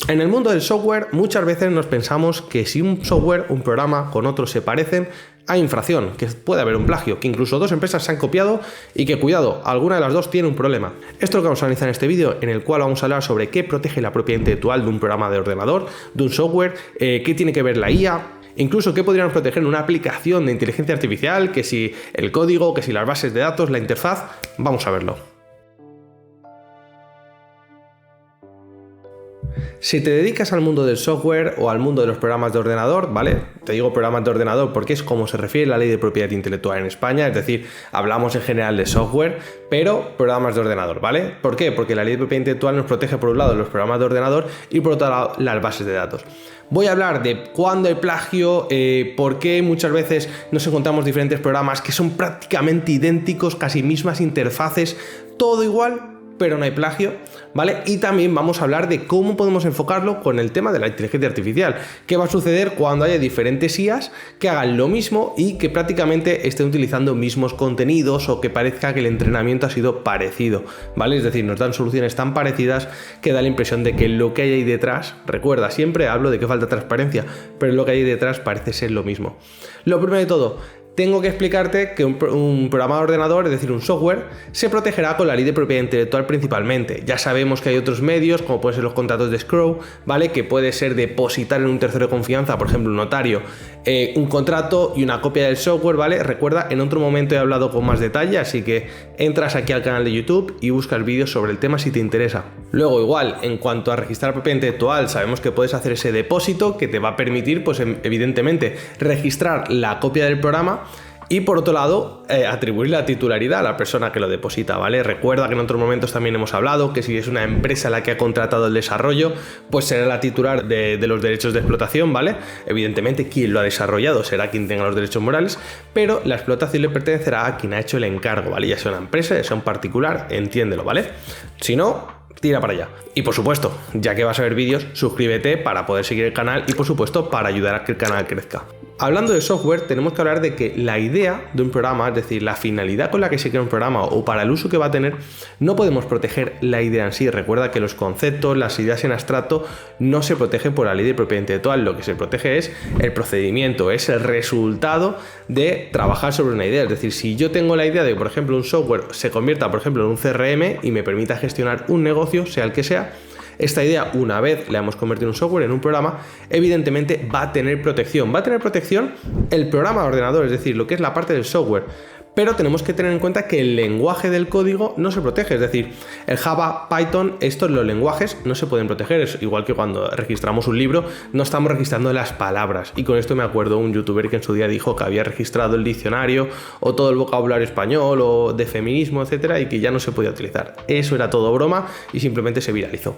En el mundo del software muchas veces nos pensamos que si un software, un programa con otro se parecen, hay infracción, que puede haber un plagio, que incluso dos empresas se han copiado y que, cuidado, alguna de las dos tiene un problema. Esto es lo que vamos a analizar en este vídeo, en el cual vamos a hablar sobre qué protege la propiedad intelectual de un programa de ordenador, de un software, qué tiene que ver la IA, incluso qué podríamos proteger en una aplicación de inteligencia artificial, que si el código, que si las bases de datos, la interfaz. Vamos a verlo. Si te dedicas al mundo del software o al mundo de los programas de ordenador, ¿vale? Te digo programas de ordenador porque es como se refiere la ley de propiedad intelectual en España, es decir, hablamos en general de software, pero programas de ordenador, ¿vale? ¿Por qué? Porque la ley de propiedad intelectual nos protege por un lado los programas de ordenador y por otro lado las bases de datos. Voy a hablar de cuándo hay plagio, por qué muchas veces nos encontramos diferentes programas que son prácticamente idénticos, casi mismas interfaces, todo igual, pero no hay plagio, ¿vale? Y también vamos a hablar de cómo podemos enfocarlo con el tema de la inteligencia artificial. ¿Qué va a suceder cuando haya diferentes IAs que hagan lo mismo y que prácticamente estén utilizando mismos contenidos o que parezca que el entrenamiento ha sido parecido, ¿vale? Es decir, nos dan soluciones tan parecidas que da la impresión de que lo que hay ahí detrás, recuerda, siempre hablo de que falta transparencia, pero lo que hay ahí detrás parece ser lo mismo. Lo primero de todo, tengo que explicarte que un programa de ordenador, es decir, un software, se protegerá con la ley de propiedad intelectual principalmente. Ya sabemos que hay otros medios, como pueden ser los contratos de escrow, ¿vale? Que puede ser depositar en un tercero de confianza, por ejemplo, un notario, un contrato y una copia del software, ¿vale? Recuerda, en otro momento he hablado con más detalle, así que entras aquí al canal de YouTube y buscas vídeos sobre el tema si te interesa. Luego, igual, en cuanto a registrar propiedad intelectual, sabemos que puedes hacer ese depósito que te va a permitir, pues evidentemente, registrar la copia del programa y por otro lado, atribuir la titularidad a la persona que lo deposita, ¿vale? Recuerda que en otros momentos también hemos hablado que si es una empresa la que ha contratado el desarrollo, pues será la titular de los derechos de explotación, ¿vale? Evidentemente, quien lo ha desarrollado será quien tenga los derechos morales, pero la explotación le pertenecerá a quien ha hecho el encargo, ¿vale? Ya sea una empresa, ya sea un particular, entiéndelo, ¿vale? Si no, tira para allá. Y por supuesto, ya que vas a ver vídeos, suscríbete para poder seguir el canal y por supuesto para ayudar a que el canal crezca. Hablando de software, tenemos que hablar de que la idea de un programa, es decir, la finalidad con la que se crea un programa o para el uso que va a tener, no podemos proteger la idea en sí. Recuerda que los conceptos, las ideas en abstracto no se protegen por la ley de propiedad intelectual, lo que se protege es el procedimiento, es el resultado de trabajar sobre una idea. Es decir, si yo tengo la idea de que, por ejemplo, un software se convierta, por ejemplo, en un CRM y me permita gestionar un negocio, sea el que sea, esta idea, una vez la hemos convertido en un software, en un programa, evidentemente va a tener protección. Va a tener protección el programa de ordenador, es decir, lo que es la parte del software. Pero tenemos que tener en cuenta que el lenguaje del código no se protege, es decir, el Java, Python, los lenguajes no se pueden proteger. Es igual que cuando registramos un libro, no estamos registrando las palabras. Y con esto me acuerdo un youtuber que en su día dijo que había registrado el diccionario o todo el vocabulario español o de feminismo, etcétera, y que ya no se podía utilizar. Eso era todo broma y simplemente se viralizó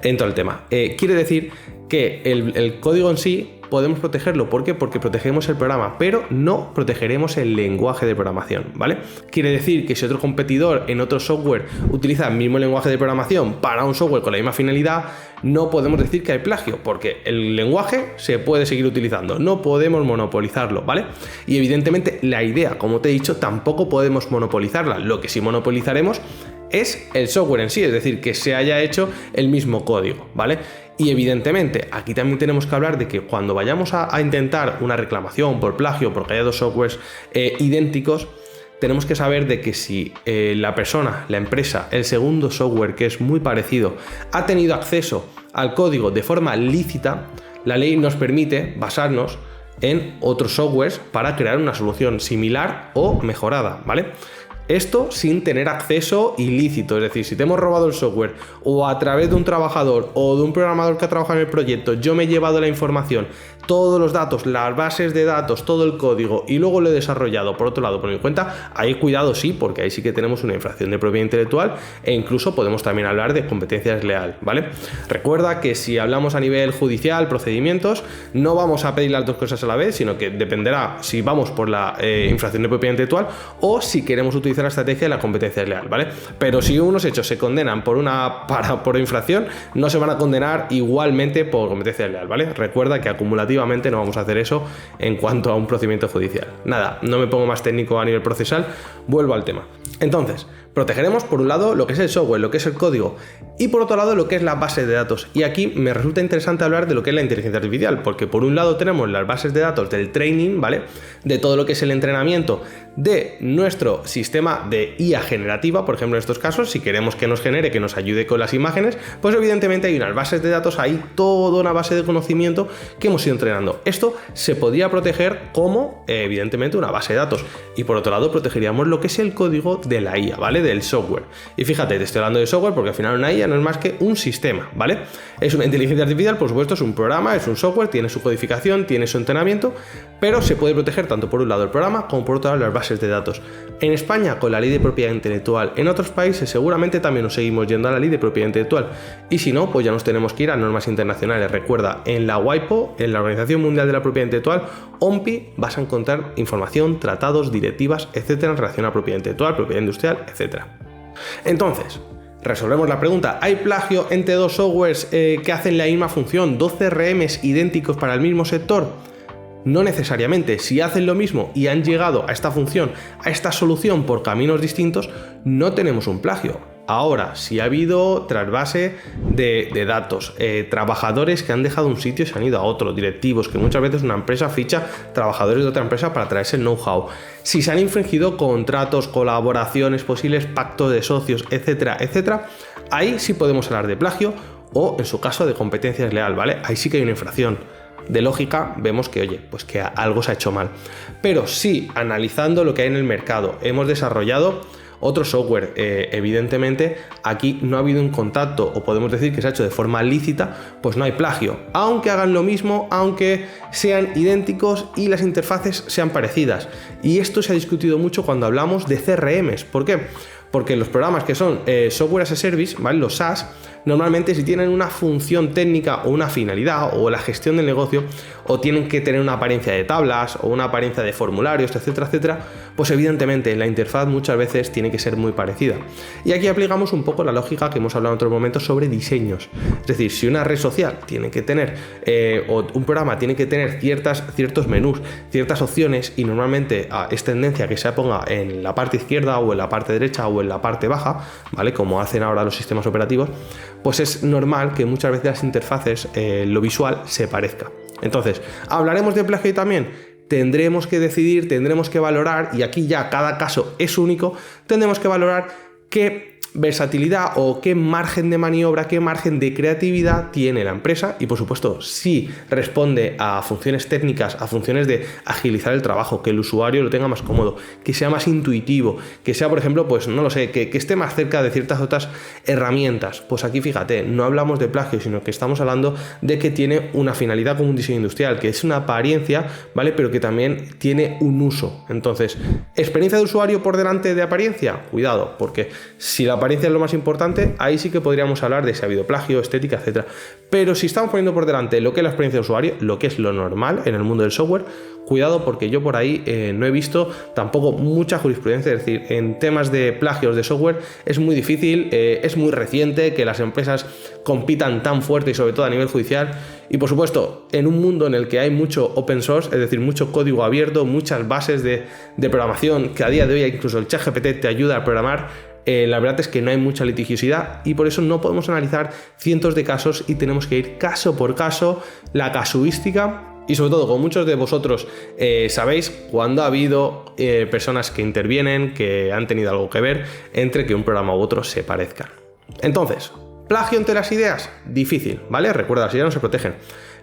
en todo el tema. Quiere decir que el código en sí podemos protegerlo. ¿Por qué? Porque protegemos el programa, pero no protegeremos el lenguaje de programación, ¿vale? Quiere decir que si otro competidor en otro software utiliza el mismo lenguaje de programación para un software con la misma finalidad, no podemos decir que hay plagio, porque el lenguaje se puede seguir utilizando, no podemos monopolizarlo, ¿vale? Y evidentemente la idea, como te he dicho, tampoco podemos monopolizarla. Lo que sí monopolizaremos es el software en sí, es decir, que se haya hecho el mismo código, ¿vale? Y evidentemente aquí también tenemos que hablar de que cuando vayamos a intentar una reclamación por plagio, porque haya dos softwares idénticos, tenemos que saber de que si la persona, la empresa, el segundo software, que es muy parecido, ha tenido acceso al código de forma lícita, la ley nos permite basarnos en otros softwares para crear una solución similar o mejorada, ¿vale? Esto sin tener acceso ilícito, es decir, si te hemos robado el software o a través de un trabajador o de un programador que ha trabajado en el proyecto, yo me he llevado la información, todos los datos, las bases de datos, todo el código y luego lo he desarrollado por otro lado por mi cuenta, ahí cuidado sí, porque ahí sí que tenemos una infracción de propiedad intelectual e incluso podemos también hablar de competencia desleal, ¿vale? Recuerda que si hablamos a nivel judicial, procedimientos, no vamos a pedir las dos cosas a la vez, sino que dependerá si vamos por la infracción de propiedad intelectual o si queremos utilizar la estrategia de la competencia desleal, ¿vale? Pero si unos hechos se condenan por infracción, no se van a condenar igualmente por competencia desleal, ¿vale? Recuerda que acumulativamente no vamos a hacer eso en cuanto a un procedimiento judicial. Nada, no me pongo más técnico a nivel procesal, vuelvo al tema. Entonces, Protegeremos por un lado lo que es el software, lo que es el código, y por otro lado lo que es la base de datos. Y aquí me resulta interesante hablar de lo que es la inteligencia artificial, porque por un lado tenemos las bases de datos del training, ¿vale? De todo lo que es el entrenamiento de nuestro sistema de IA generativa, por ejemplo en estos casos, si queremos que nos genere, que nos ayude con las imágenes, pues evidentemente hay unas bases de datos, hay toda una base de conocimiento que hemos ido entrenando. Esto se podría proteger como evidentemente una base de datos, y por otro lado protegeríamos lo que es el código de la IA, ¿vale? Del software. Y fíjate, te estoy hablando de software porque al final una IA no es más que un sistema, ¿vale? Es una inteligencia artificial, por supuesto, es un programa, es un software, tiene su codificación, tiene su entrenamiento, pero se puede proteger tanto por un lado el programa como por otro lado las bases de datos. En España con la ley de propiedad intelectual, en otros países seguramente también nos seguimos yendo a la ley de propiedad intelectual, y si no, pues ya nos tenemos que ir a normas internacionales. Recuerda, en la WIPO, en la Organización Mundial de la Propiedad Intelectual, OMPI, vas a encontrar información, tratados, directivas, etcétera, en relación a propiedad intelectual, propiedad industrial, etcétera. Entonces, resolvemos la pregunta. ¿Hay plagio entre dos softwares que hacen la misma función, dos CRMs idénticos para el mismo sector? No necesariamente. Si hacen lo mismo y han llegado a esta función, a esta solución por caminos distintos, no tenemos un plagio. Ahora, si ha habido trasvase de datos, trabajadores que han dejado un sitio y se han ido a otro, directivos, que muchas veces una empresa ficha trabajadores de otra empresa para traerse el know-how, si se han infringido contratos, colaboraciones, posibles pactos de socios, etcétera, etcétera, ahí sí podemos hablar de plagio o, en su caso, de competencia desleal, ¿vale? Ahí sí que hay una infracción. De lógica vemos que, oye, pues que algo se ha hecho mal. Pero sí, analizando lo que hay en el mercado, hemos desarrollado otro software, evidentemente aquí no ha habido un contacto, o podemos decir que se ha hecho de forma lícita, pues no hay plagio, aunque hagan lo mismo, aunque sean idénticos y las interfaces sean parecidas. Y esto se ha discutido mucho cuando hablamos de CRMs. ¿Por qué? Porque los programas que son software as a service, ¿vale? Los SaaS, normalmente si tienen una función técnica o una finalidad o la gestión del negocio, o tienen que tener una apariencia de tablas o una apariencia de formularios, etcétera, etcétera, pues evidentemente la interfaz muchas veces tiene que ser muy parecida. Y aquí aplicamos un poco la lógica que hemos hablado en otros momentos sobre diseños. Es decir, si una red social tiene que tener, o un programa tiene que tener ciertos menús, ciertas opciones, y normalmente es tendencia que se ponga en la parte izquierda o en la parte derecha o en la parte baja, ¿vale? Como hacen ahora los sistemas operativos, pues es normal que muchas veces las interfaces, lo visual, se parezca. Entonces, ¿hablaremos de plagio también? Tendremos que decidir, tendremos que valorar, y aquí ya cada caso es único, tendremos que valorar qué versatilidad o qué margen de maniobra, qué margen de creatividad tiene la empresa, y por supuesto si responde a funciones técnicas, a funciones de agilizar el trabajo, que el usuario lo tenga más cómodo, que sea más intuitivo, que sea, por ejemplo, pues no lo sé, que esté más cerca de ciertas otras herramientas. Pues aquí fíjate, no hablamos de plagio, sino que estamos hablando de que tiene una finalidad como un diseño industrial, que es una apariencia, ¿vale? Pero que también tiene un uso. Entonces, ¿experiencia de usuario por delante de apariencia? Cuidado, porque si la apariencia es lo más importante, ahí sí que podríamos hablar de si ha habido plagio, estética, etcétera. Pero si estamos poniendo por delante lo que es la experiencia de usuario, lo que es lo normal en el mundo del software, cuidado, porque yo por ahí no he visto tampoco mucha jurisprudencia. Es decir, en temas de plagios de software es muy difícil, es muy reciente que las empresas compitan tan fuerte y sobre todo a nivel judicial. Y por supuesto, en un mundo en el que hay mucho open source, es decir, mucho código abierto, muchas bases de programación, que a día de hoy incluso el ChatGPT te ayuda a programar, la verdad es que no hay mucha litigiosidad, y por eso no podemos analizar cientos de casos y tenemos que ir caso por caso, la casuística. Y sobre todo, como muchos de vosotros sabéis, cuando ha habido personas que intervienen, que han tenido algo que ver entre que un programa u otro se parezcan. Entonces, ¿plagio entre las ideas? Difícil, ¿vale? Recuerda, las ideas no se protegen.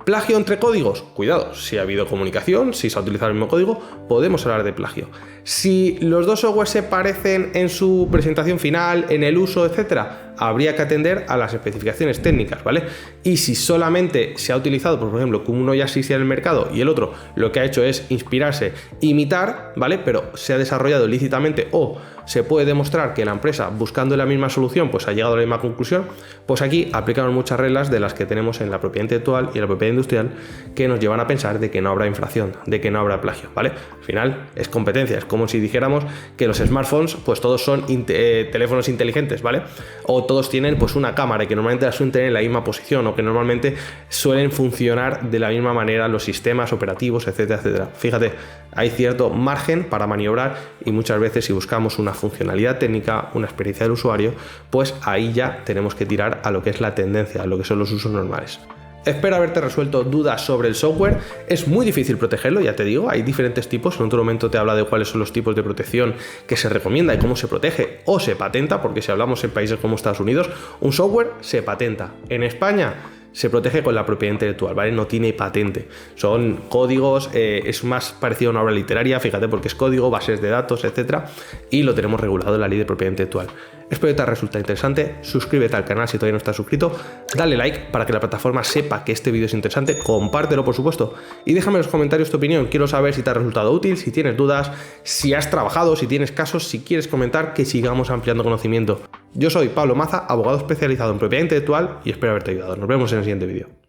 ¿Plagio entre códigos? Cuidado, si ha habido comunicación, si se ha utilizado el mismo código, podemos hablar de plagio. Si los dos softwares se parecen en su presentación final, en el uso, etcétera, habría que atender a las especificaciones técnicas, ¿vale? Y si solamente se ha utilizado, por ejemplo, que uno ya existía en el mercado y el otro lo que ha hecho es inspirarse, imitar, ¿vale? Pero se ha desarrollado ilícitamente, o se puede demostrar que la empresa, buscando la misma solución, pues ha llegado a la misma conclusión, pues aquí aplicamos muchas reglas de las que tenemos en la propiedad intelectual y en la propiedad industrial, que nos llevan a pensar de que no habrá infracción, de que no habrá plagio, ¿vale? Al final es competencia, es como si dijéramos que los smartphones, pues todos son teléfonos inteligentes, ¿vale? O o todos tienen pues una cámara y que normalmente la suelen tener en la misma posición o que normalmente suelen funcionar de la misma manera los sistemas operativos, etcétera, etcétera. Fíjate, hay cierto margen para maniobrar y muchas veces si buscamos una funcionalidad técnica, una experiencia del usuario, pues ahí ya tenemos que tirar a lo que es la tendencia, a lo que son los usos normales. Espero haberte resuelto dudas sobre el software. Es muy difícil protegerlo, ya te digo, hay diferentes tipos. En otro momento te habla de cuáles son los tipos de protección que se recomienda y cómo se protege o se patenta, porque si hablamos en países como Estados Unidos, un software se patenta. En España se protege con la propiedad intelectual, ¿vale? No tiene patente. Son códigos, es más parecido a una obra literaria, fíjate, porque es código, bases de datos, etcétera, y lo tenemos regulado en la ley de propiedad intelectual. Espero que te resulte interesante, suscríbete al canal si todavía no estás suscrito, dale like para que la plataforma sepa que este vídeo es interesante, compártelo por supuesto, y déjame en los comentarios tu opinión, quiero saber si te ha resultado útil, si tienes dudas, si has trabajado, si tienes casos, si quieres comentar, que sigamos ampliando conocimiento. Yo soy Pablo Maza, abogado especializado en propiedad intelectual y espero haberte ayudado. Nos vemos en el siguiente vídeo.